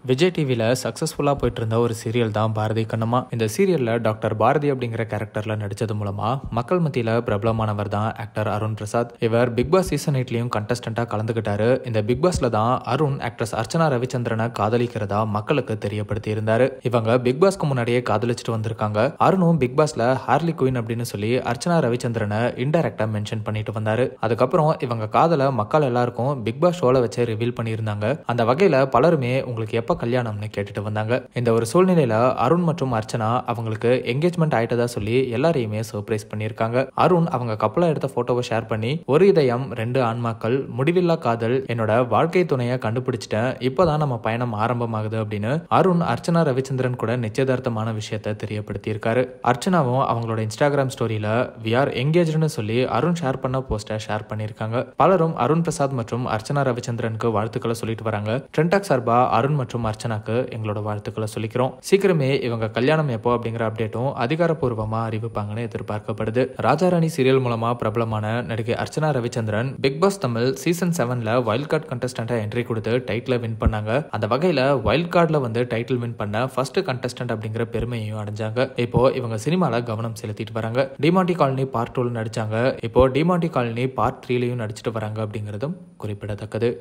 விஜய் டிவியில் சக்ஸஸ்ஃபுல்லாக போயிட்டு இருந்த ஒரு சீரியல் தான் பாரதி கண்ணம்மா. இந்த சீரியலில் டாக்டர் பாரதி அப்படிங்கிற கேரக்டரில் நடித்தது மூலமாக மக்கள் மத்தியில் பிரபலமானவர் தான் ஆக்டர் அருண் பிரசாத். இவர் பிக் பாஸ் சீசன் 8லையும் கண்டஸ்டண்டாக கலந்துக்கிட்டாரு. இந்த பிக் பாஸ்ல தான் அருண் ஆக்ட்ரஸ் அர்ச்சனா ரவிச்சந்திரனை காதலிக்கிறதா மக்களுக்கு தெரியப்படுத்தி இருந்தாரு. இவங்க பிக் பாஸ்க்கு முன்னாடியே காதலிச்சுட்டு வந்திருக்காங்க. அருணும் பிக் பாஸ்ல ஹார்லி குயின் அப்படின்னு சொல்லி அர்ச்சனா ரவிச்சந்திரனை இன்டைரக்டா மென்ஷன் பண்ணிட்டு வந்தாரு. அதுக்கப்புறம் இவங்க காதலை மக்கள் எல்லாருக்கும் பிக் பாஸ் ஷோல வச்சு ரிவீல் பண்ணியிருந்தாங்க. அந்த வகையில பலருமே உங்களுக்கு எப்ப கல்யாணம்னு கேட்டுட்டு வந்தாங்க. இந்த ஒரு சூழ்நிலையில அருண் மற்றும் அர்ச்சனா அவங்களுக்கு என்கேஜ்மெண்ட் ஆயிட்டதா சொல்லி எல்லாரையுமே சர்ப்ரைஸ் பண்ணியிருக்காங்க. அருண் அவங்க கப்பலா எடுத்த போட்டோவை ஷேர் பண்ணி, ஒரு இதயம் 2 ஆன்மாக்கள், முடிவில்லா காதல், என்னோட வாழ்க்கை துணையை கண்டுபிடிச்சிட்டேன், இப்பதான் நம்ம பயணம் ஆரம்பமாகுது அப்படின்னு அருண் அர்ச்சனா ரவிச்சந்திரன் கூட நிச்சயதார்த்தமான விஷயத்தை தெரியப்படுத்தி இருக்காரு. அர்ச்சனாவும் அவங்களோட இன்ஸ்டாகிராம் ஸ்டோரியில வி ஆர் என்கேஜ்டுன்னு சொல்லி அருண் ஷேர் பண்ண போஸ்டை ஷேர் பண்ணியிருக்காங்க. பலரும் அருண் பிரசாத் மற்றும் அர்ச்சனா ரவிச்சந்திரனுக்கு வாழ்த்துக்களை சொல்லிட்டு வராங்க. ட்ரெண்டாக் சார்பா அருண் மற்றும் அர்ச்சனாக்கு எங்களோட வாழ்த்துக்களை சொல்லிக்கிறோம். சீக்கிரமே இவங்க கல்யாணம் எப்போ அப்படிங்கிற அப்டேட்டும் அதிகாரப்பூர்வமா அறிவிப்பாங்கன்னு எதிர்பார்க்கப்படுது. ராஜாராணி சீரியல் மூலமா பிரபலமான நடிகை Archana Ravichandran Bigg Boss Tamil season 7ல வைல்ட் கார்டு கண்டஸ்டன்டா என்ட்ரி கொடுத்து டைட்டில் வின் பண்ணாங்க. அந்த வகையில வைல்ட் கார்டுல வந்து டைட்டில் வின் பண்ண ஃபர்ஸ்ட் கண்டஸ்டன்ட் அப்படிங்கிற பெருமையும் அடைஞ்சாங்க. இப்போ இவங்க சினிமால கவனம் செலுத்திட்டு வராங்க. டிமாண்டி காலனி பார்ட் 2 நடிச்சாங்க. இப்போ டிமாண்டி காலனி பார்ட் 3லயும் நடிச்சிட்டு வராங்க அப்படிங்கிறதும் குறிப்பிடத்தக்கது.